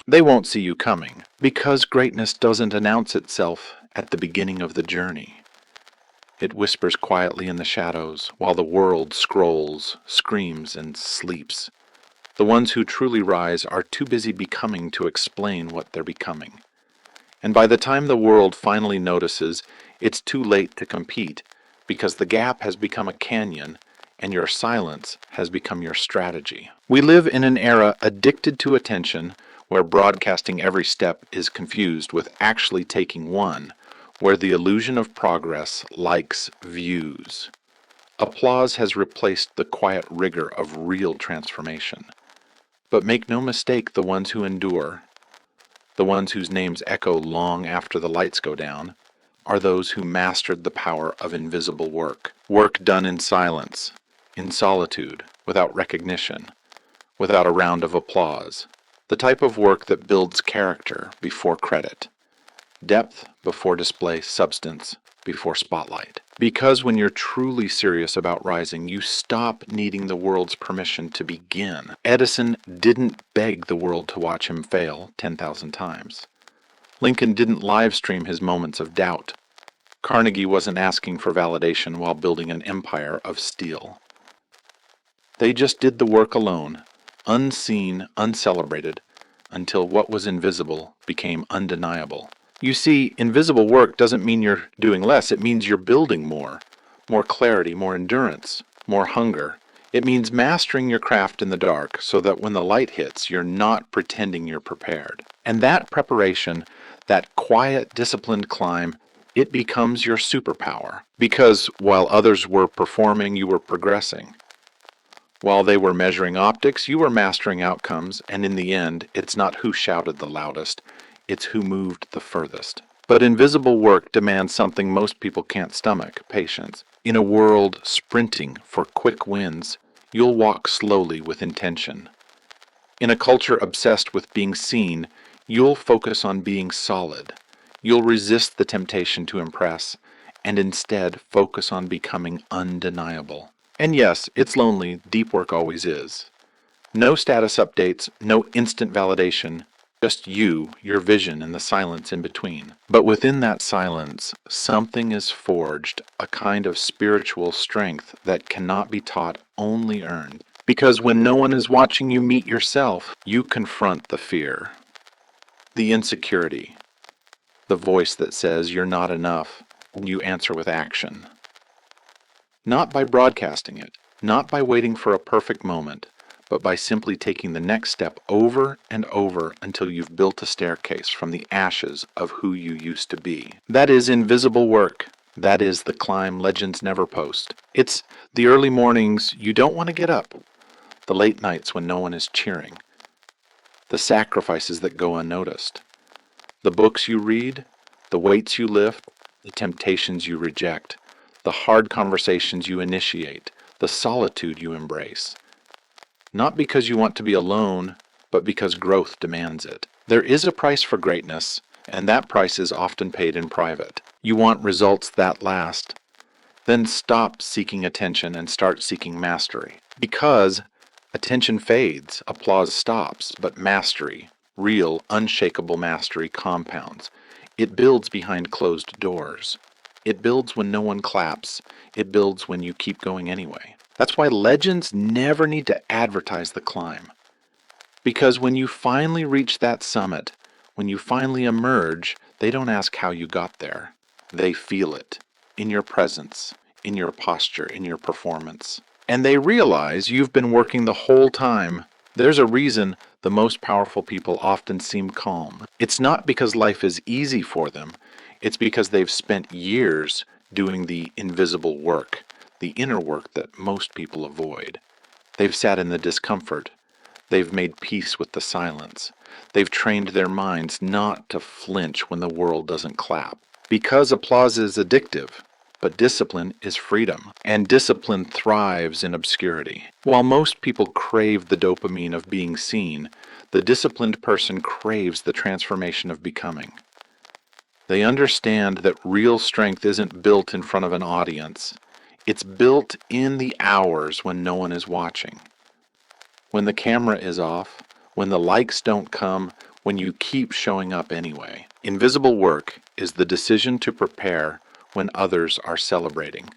They won't see you coming, because greatness doesn't announce itself at the beginning of the journey. It whispers quietly in the shadows while the world scrolls, screams, and sleeps. The ones who truly rise are too busy becoming to explain what they're becoming. And by the time the world finally notices, it's too late to compete, because the gap has become a canyon and your silence has become your strategy. We live in an era addicted to attention, where broadcasting every step is confused with actually taking one, where the illusion of progress likes views. Applause has replaced the quiet rigor of real transformation. But make no mistake, the ones who endure, the ones whose names echo long after the lights go down, are those who mastered the power of invisible work. Work done in silence, in solitude, without recognition, without a round of applause. The type of work that builds character before credit, depth before display, substance before spotlight. Because when you're truly serious about rising, you stop needing the world's permission to begin. Edison didn't beg the world to watch him fail 10,000 times. Lincoln didn't live stream his moments of doubt. Carnegie wasn't asking for validation while building an empire of steel. They just did the work alone, unseen, uncelebrated, until what was invisible became undeniable. You see, invisible work doesn't mean you're doing less. It means you're building more clarity, more endurance, more hunger. It means mastering your craft in the dark so that when the light hits, you're not pretending you're prepared. And that preparation, that quiet, disciplined climb, it becomes your superpower. Because while others were performing, you were progressing. While they were measuring optics, you were mastering outcomes, and in the end, it's not who shouted the loudest, it's who moved the furthest. But invisible work demands something most people can't stomach: patience. In a world sprinting for quick wins, you'll walk slowly with intention. In a culture obsessed with being seen, you'll focus on being solid. You'll resist the temptation to impress, and instead focus on becoming undeniable. And yes, it's lonely, deep work always is. No status updates, no instant validation, just you, your vision, and the silence in between. But within that silence, something is forged, a kind of spiritual strength that cannot be taught, only earned. Because when no one is watching you meet yourself, you confront the fear, the insecurity, the voice that says you're not enough, and you answer with action. Not by broadcasting it, not by waiting for a perfect moment, but by simply taking the next step over and over until you've built a staircase from the ashes of who you used to be. That is invisible work. That is the climb legends never post. It's the early mornings you don't want to get up, the late nights when no one is cheering, the sacrifices that go unnoticed, the books you read, the weights you lift, the temptations you reject, the hard conversations you initiate, the solitude you embrace. Not because you want to be alone, but because growth demands it. There is a price for greatness, and that price is often paid in private. You want results that last? Then stop seeking attention and start seeking mastery. Because attention fades, applause stops, but mastery, real, unshakable mastery, compounds. It builds behind closed doors. It builds when no one claps. It builds when you keep going anyway. That's why legends never need to advertise the climb. Because when you finally reach that summit, when you finally emerge, they don't ask how you got there. They feel it in your presence, in your posture, in your performance. And they realize you've been working the whole time. There's a reason the most powerful people often seem calm. It's not because life is easy for them. It's because they've spent years doing the invisible work, the inner work that most people avoid. They've sat in the discomfort. They've made peace with the silence. They've trained their minds not to flinch when the world doesn't clap. Because applause is addictive, but discipline is freedom. And discipline thrives in obscurity. While most people crave the dopamine of being seen, the disciplined person craves the transformation of becoming. They understand that real strength isn't built in front of an audience. It's built in the hours when no one is watching. When the camera is off, when the likes don't come, when you keep showing up anyway. Invisible work is the decision to prepare when others are celebrating,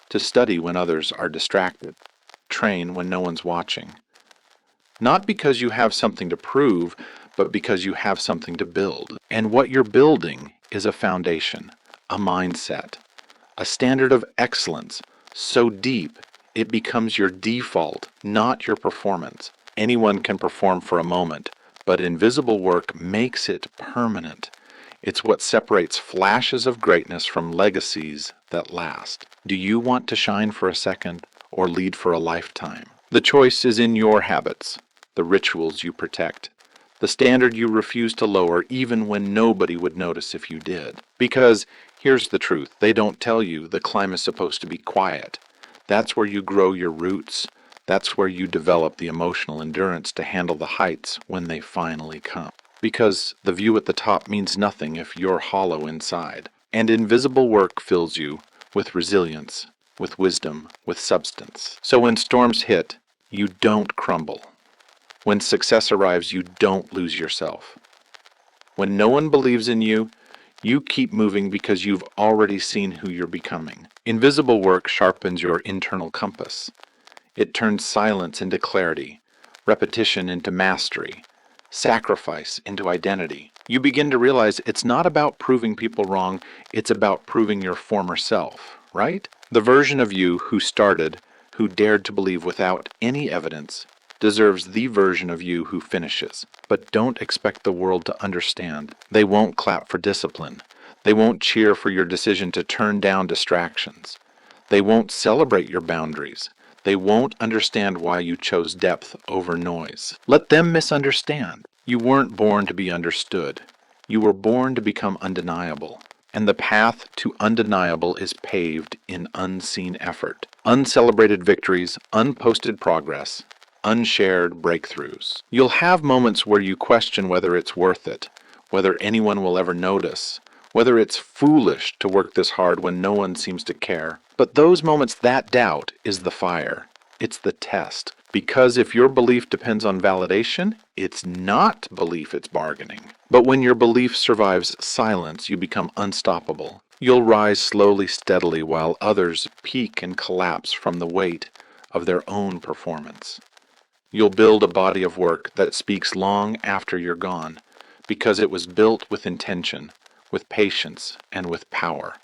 to study when others are distracted, train when no one's watching. Not because you have something to prove, but because you have something to build. And what you're building is a foundation, a mindset, a standard of excellence so deep it becomes your default, not your performance. Anyone can perform for a moment, but invisible work makes it permanent. It's what separates flashes of greatness from legacies that last. Do you want to shine for a second or lead for a lifetime? The choice is in your habits, the rituals you protect, the standard you refuse to lower even when nobody would notice if you did. Because here's the truth, they don't tell you the climb is supposed to be quiet. That's where you grow your roots. That's where you develop the emotional endurance to handle the heights when they finally come. Because the view at the top means nothing if you're hollow inside. And invisible work fills you with resilience, with wisdom, with substance. So when storms hit, you don't crumble. When success arrives, you don't lose yourself. When no one believes in you, you keep moving because you've already seen who you're becoming. Invisible work sharpens your internal compass. It turns silence into clarity, repetition into mastery, sacrifice into identity. You begin to realize it's not about proving people wrong, it's about proving your former self, right? The version of you who started, who dared to believe without any evidence, deserves the version of you who finishes. But don't expect the world to understand. They won't clap for discipline. They won't cheer for your decision to turn down distractions. They won't celebrate your boundaries. They won't understand why you chose depth over noise. Let them misunderstand. You weren't born to be understood. You were born to become undeniable. And the path to undeniable is paved in unseen effort. Uncelebrated victories, unposted progress, unshared breakthroughs. You'll have moments where you question whether it's worth it, whether anyone will ever notice, whether it's foolish to work this hard when no one seems to care. But those moments, that doubt is the fire. It's the test. Because if your belief depends on validation, it's not belief, it's bargaining. But when your belief survives silence, you become unstoppable. You'll rise slowly, steadily, while others peak and collapse from the weight of their own performance. You'll build a body of work that speaks long after you're gone, because it was built with intention, with patience, and with power.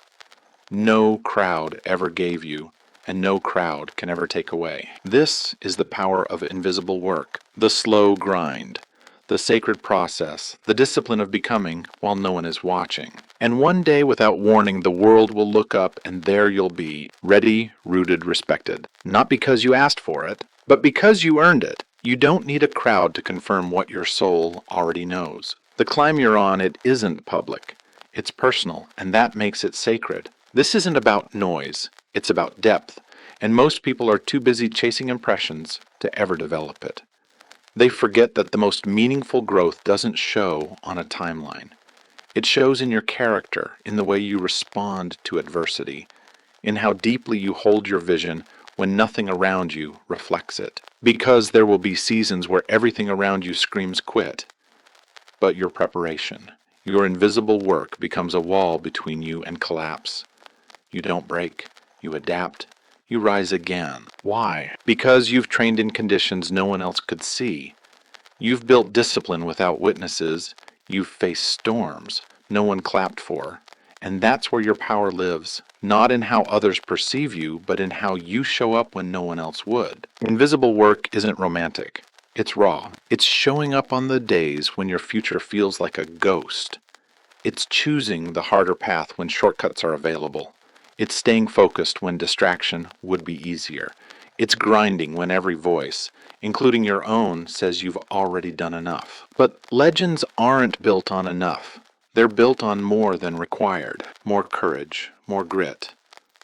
No crowd ever gave you, and no crowd can ever take away. This is the power of invisible work, the slow grind, the sacred process, the discipline of becoming while no one is watching. And one day, without warning, the world will look up and there you'll be, ready, rooted, respected. Not because you asked for it, but because you earned it. You don't need a crowd to confirm what your soul already knows. The climb you're on, it isn't public. It's personal, and that makes it sacred. This isn't about noise, it's about depth, and most people are too busy chasing impressions to ever develop it. They forget that the most meaningful growth doesn't show on a timeline. It shows in your character, in the way you respond to adversity, in how deeply you hold your vision when nothing around you reflects it. Because there will be seasons where everything around you screams quit, but your preparation, your invisible work becomes a wall between you and collapse. You don't break, you adapt, you rise again. Why? Because you've trained in conditions no one else could see. You've built discipline without witnesses. You've faced storms no one clapped for. And that's where your power lives, not in how others perceive you, but in how you show up when no one else would. Invisible work isn't romantic. It's raw. It's showing up on the days when your future feels like a ghost. It's choosing the harder path when shortcuts are available. It's staying focused when distraction would be easier. It's grinding when every voice, including your own, says you've already done enough. But legends aren't built on enough. They're built on more than required. More courage, more grit,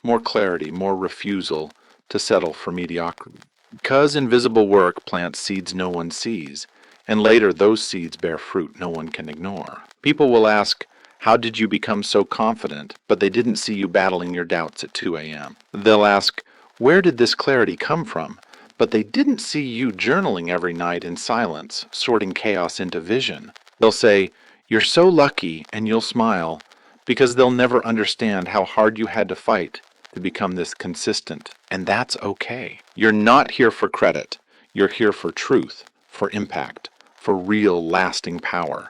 more clarity, more refusal to settle for mediocrity. Because invisible work plants seeds no one sees, and later those seeds bear fruit no one can ignore. People will ask, how did you become so confident, but they didn't see you battling your doubts at 2 a.m.? They'll ask, where did this clarity come from? But they didn't see you journaling every night in silence, sorting chaos into vision. They'll say, "You're so lucky," and you'll smile, because they'll never understand how hard you had to fight to become this consistent. And that's okay. You're not here for credit. You're here for truth, for impact, for real lasting power.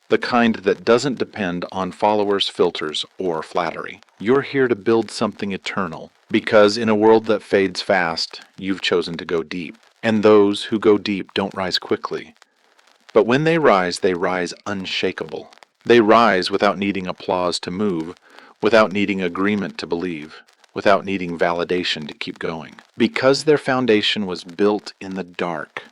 The kind that doesn't depend on followers, filters, or flattery. You're here to build something eternal, because in a world that fades fast, you've chosen to go deep. And those who go deep don't rise quickly. But when they rise unshakable. They rise without needing applause to move, without needing agreement to believe, without needing validation to keep going. Because their foundation was built in the dark,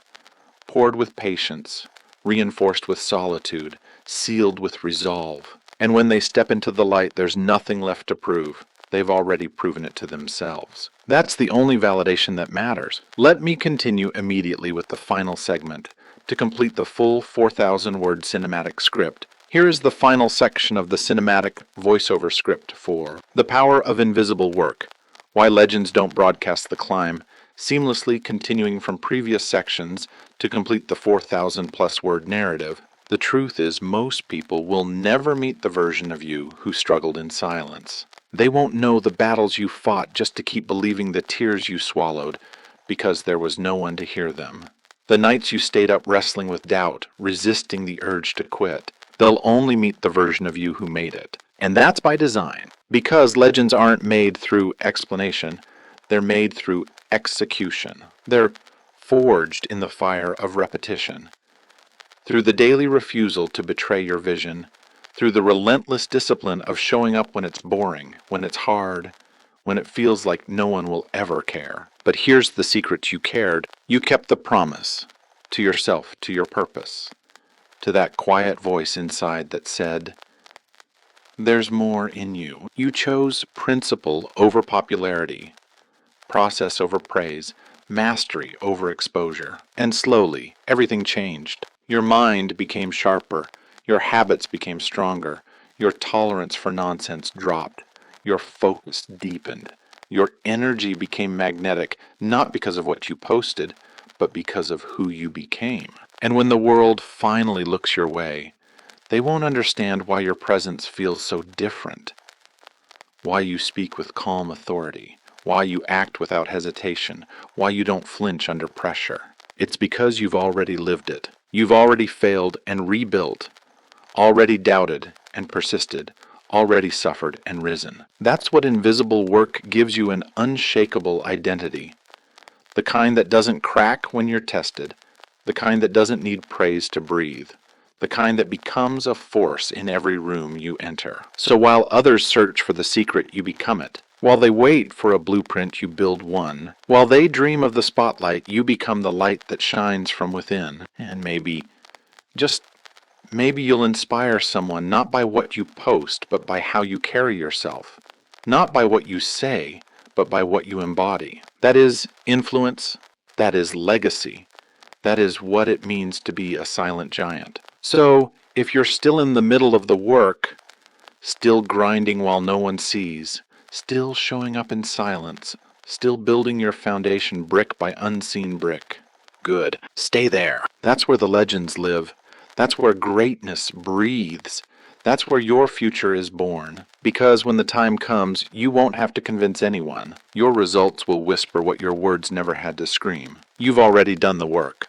poured with patience, reinforced with solitude, sealed with resolve. And when they step into the light, there's nothing left to prove. They've already proven it to themselves. That's the only validation that matters. Let me continue immediately with the final segment. To complete the full 4,000-word cinematic script, here is the final section of the cinematic voiceover script for The Power of Invisible Work, Why Legends Don't Broadcast the Climb, seamlessly continuing from previous sections to complete the 4,000-plus word narrative. The truth is, most people will never meet the version of you who struggled in silence. They won't know the battles you fought just to keep believing the tears you swallowed because there was no one to hear them. The nights you stayed up wrestling with doubt, resisting the urge to quit. They'll only meet the version of you who made it. And that's by design. Because legends aren't made through explanation, they're made through execution. They're forged in the fire of repetition. Through the daily refusal to betray your vision, through the relentless discipline of showing up when it's boring, when it's hard, when it feels like no one will ever care. But here's the secret: you cared. You kept the promise to yourself, to your purpose, to that quiet voice inside that said, "There's more in you." You chose principle over popularity, process over praise, mastery over exposure. And slowly, everything changed. Your mind became sharper, your habits became stronger, your tolerance for nonsense dropped, your focus deepened, your energy became magnetic, not because of what you posted, but because of who you became. And when the world finally looks your way, they won't understand why your presence feels so different, why you speak with calm authority, why you act without hesitation, why you don't flinch under pressure. It's because you've already lived it. You've already failed and rebuilt, already doubted and persisted, already suffered and risen. That's what invisible work gives you: an unshakable identity. The kind that doesn't crack when you're tested, the kind that doesn't need praise to breathe, the kind that becomes a force in every room you enter. So while others search for the secret, you become it. While they wait for a blueprint, you build one. While they dream of the spotlight, you become the light that shines from within. And just maybe you'll inspire someone not by what you post, but by how you carry yourself. Not by what you say, but by what you embody. That is influence. That is legacy. That is what it means to be a silent giant. So, if you're still in the middle of the work, still grinding while no one sees, still showing up in silence, still building your foundation brick by unseen brick, good. Stay there. That's where the legends live. That's where greatness breathes. That's where your future is born. Because when the time comes, you won't have to convince anyone. Your results will whisper what your words never had to scream. You've already done the work.